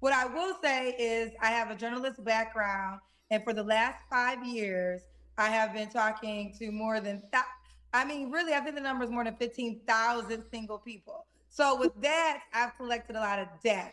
What I will say is I have a journalist background, and for the last 5 years, I have been talking to more than I mean, really, I think the number is more than 15,000 single people. So with that, I've collected a lot of data.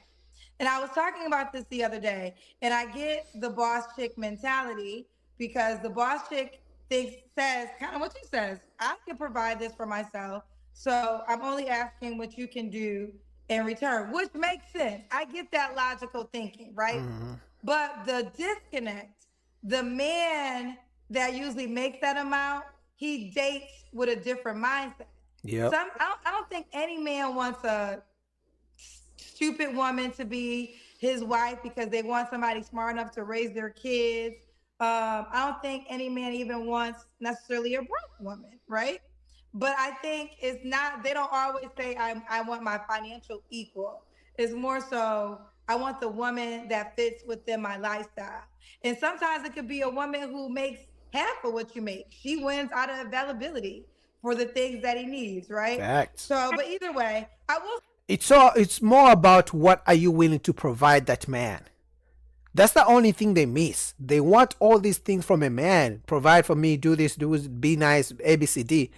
And I was talking about this the other day, and I get the boss chick mentality because the boss chick says kind of what you says. I can provide this for myself, so I'm only asking what you can do in return, which makes sense. I get that logical thinking, right? Hmm. But the disconnect, the man that usually makes that amount, he dates with a different mindset. Yep. I don't think any man wants a stupid woman to be his wife because they want somebody smart enough to raise their kids. I don't think any man even wants necessarily a broke woman, right? But I think it's not, they don't always say, I want my financial equal. It's more so, I want the woman that fits within my lifestyle. And sometimes it could be a woman who makes half of what you make. She wins out of availability for the things that he needs, right? Facts. So, but either way, I will. It's more about what are you willing to provide that man. That's the only thing they miss. They want all these things from a man. Provide for me, do this, be nice, ABCD.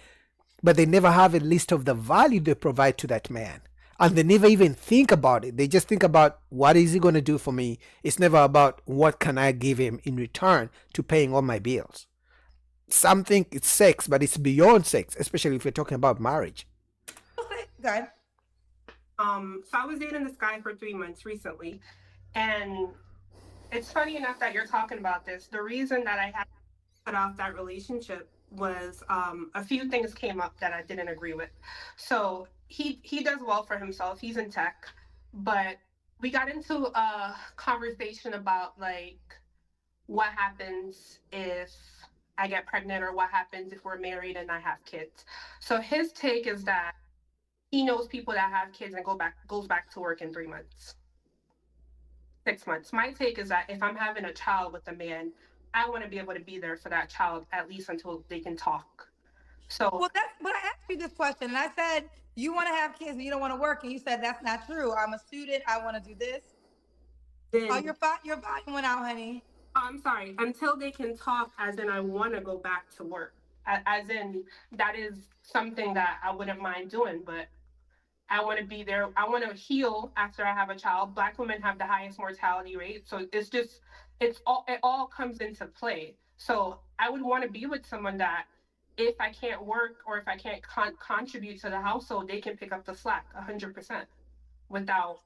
But they never have a list of the value they provide to that man. And they never even think about it. They just think about what is he going to do for me. It's never about what can I give him in return to paying all my bills. Some think it's sex, but it's beyond sex, especially if we're talking about marriage. Good. So I was dating this guy for 3 months recently, and it's funny enough that you're talking about this. The reason that I had to cut off that relationship was a few things came up that I didn't agree with. So he does well for himself. He's in tech, but we got into a conversation about like what happens if I get pregnant or what happens if we're married and I have kids. So his take is that he knows people that have kids and goes back to work in 3 months, 6 months. My take is that if I'm having a child with a man, I want to be able to be there for that child at least until they can talk. So Well, that's, but I asked you this question, and I said you want to have kids and you don't want to work, and you said that's not true. I'm a student. I want to do this. Oh, then, your volume went out, honey. I'm sorry, until they can talk, as in I want to go back to work, as in that is something that I wouldn't mind doing, but I want to be there. I want to heal after I have a child. Black women have the highest mortality rate, so it all comes into play. So I would want to be with someone that if I can't work or if I can't contribute to the household, they can pick up the slack 100% without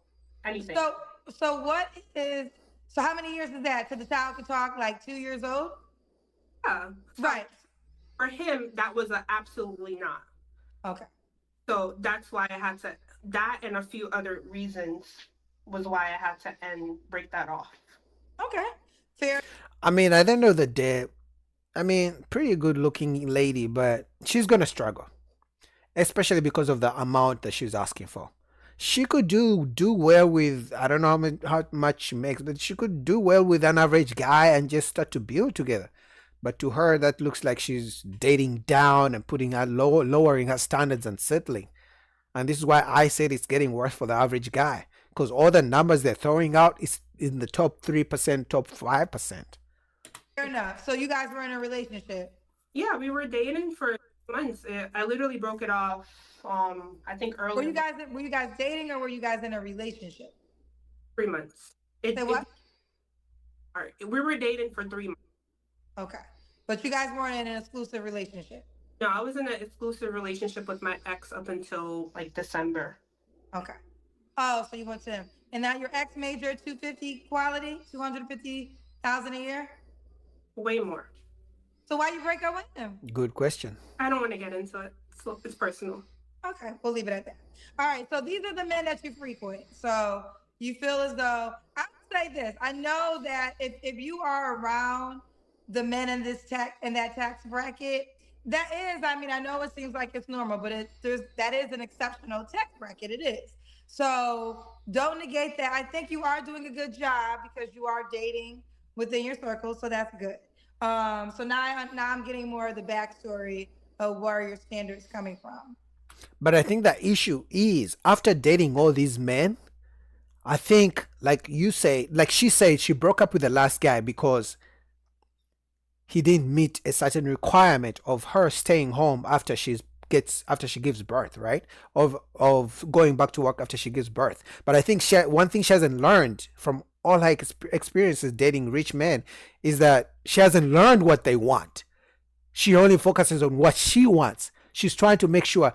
anything. So, so what is? So, how many years is that? To the child can talk like 2 years old, Yeah. So right? for him, that was a absolutely not. Okay. So that's why I had to. That and a few other reasons was why I had to break that off. Okay. Fair. I mean, at the end of the day, I mean, pretty good looking lady, but she's going to struggle, especially because of the amount that she's asking for. She could do well with, I don't know how much she makes, but she could do well with an average guy and just start to build together. But to her, that looks like she's dating down and putting her lowering her standards and settling. And this is why I said it's getting worse for the average guy, because all the numbers they're throwing out is in the top 3%, top 5%. Fair enough. So, you guys were in a relationship. Yeah, we were dating for months. I literally broke it off. I think Were early you guys were you guys dating or were you guys in a relationship? 3 months. Say what? All right, we were dating for 3 months. Okay. But you guys weren't in an exclusive relationship. No, I was in an exclusive relationship with my ex up until like December. Okay. Oh, so you went to him. And now your ex major 250 quality, 250,000 a year. Way more. So why you break up with him? Good question. I don't want to get into it. It's personal. Okay, we'll leave it at that. All right, so these are the men that you frequent. So you feel as though I would say this. I know that if you are around the men in this tax in that tax bracket, that is, I mean, I know it seems like it's normal, but that is an exceptional tax bracket. It is. So don't negate that. I think you are doing a good job because you are dating within your circle, so that's good. So now I'm getting more of the backstory of where your standards coming from. But I think the issue is after dating all these men, I think, like you say, like she said, she broke up with the last guy because he didn't meet a certain requirement of her staying home after after she gives birth, right? Of going back to work after she gives birth. But I think one thing she hasn't learned from all her experiences dating rich men is that she hasn't learned what they want. She only focuses on what she wants. She's trying to make sure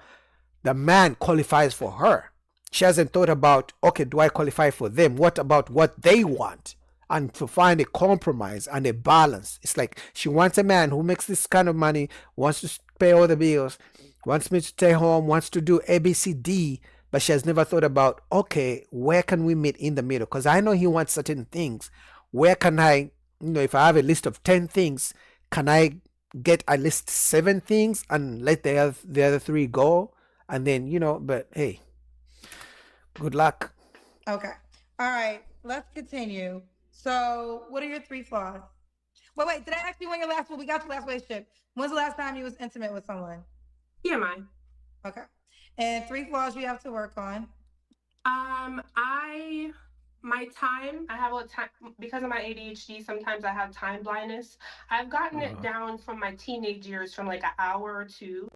the man qualifies for her. She hasn't thought about, okay, do I qualify for them? What about what they want? And to find a compromise and a balance. It's like she wants a man who makes this kind of money, wants to pay all the bills, wants me to stay home, wants to do A, B, C, D, but she has never thought about, okay, where can we meet in the middle? Because I know he wants certain things. Where can I, if I have a list of 10 things, can I get at least 7 things and let the other 3 go? And then, but hey, good luck. Okay. All right. Let's continue. So, what are your 3 flaws? Wait. Did I ask you when your last? Well, we got your last relationship. When's the last time you was intimate with someone? TMI. Okay. And 3 flaws you have to work on. My time, I have a time because of my ADHD. Sometimes I have time blindness. I've gotten it down from my teenage years from like an hour or 2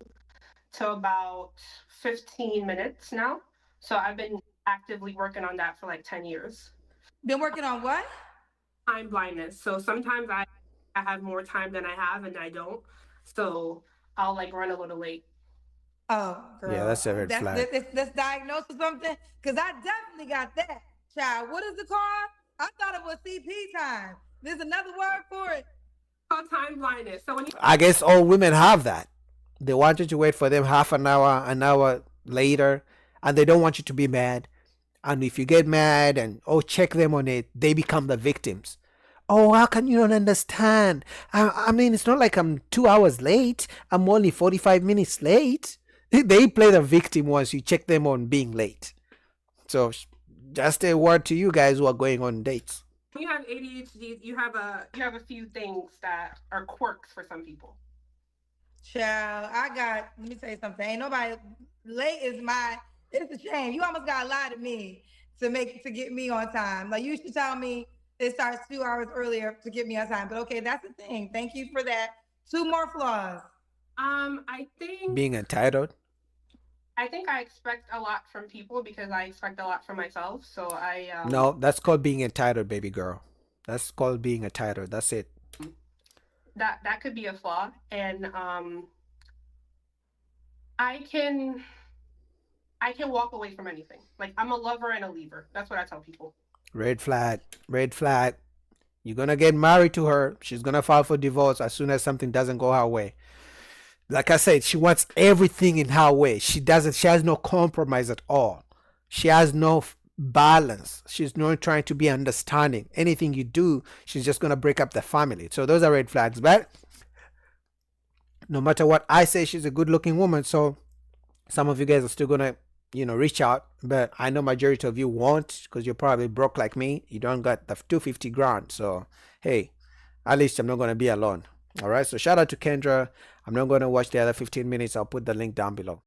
to about 15 minutes now. So I've been actively working on that for like 10 years. Been working on what? Time blindness. So sometimes I have more time than I have and I don't. So I'll like run a little late. Oh, girl. Yeah, that's a red flag. That's diagnosed with something? Because I definitely got that. Child, what is it called? I thought it was CP time. There's another word for it. Called time blindness. So when I guess all women have that. They want you to wait for them half an hour later, and they don't want you to be mad. And if you get mad and check them on it, they become the victims. Oh, how can you not understand? I mean, it's not like I'm 2 hours late. I'm only 45 minutes late. They play the victim once you check them on being late. So just a word to you guys who are going on dates. When you have ADHD, you have a few things that are quirks for some people. Child, let me tell you something. Ain't nobody, late is it's a shame. You almost got to lie to me to get me on time. Like, you should tell me it starts 2 hours earlier to get me on time. But okay, that's the thing. Thank you for that. 2 more flaws. I think being entitled. I think I expect a lot from people because I expect a lot from myself. So No, that's called being entitled, baby girl. That's called being entitled. That's it. That could be a flaw, and I can walk away from anything. Like, I'm a lover and a leaver. That's what I tell people. Red flag. Red flag. You're gonna get married to her. She's gonna file for divorce as soon as something doesn't go her way. Like I said, she wants everything in her way. She has no compromise at all. She has no balance. She's not trying to be understanding. Anything you do, she's just going to break up the family. So those are red flags. But no matter what I say, she's a good looking woman. So some of you guys are still going to, reach out. But I know majority of you won't because you're probably broke like me. You don't got the 250 grand. So, hey, at least I'm not going to be alone. All right. So shout out to Kendra. I'm not going to watch the other 15 minutes. I'll put the link down below.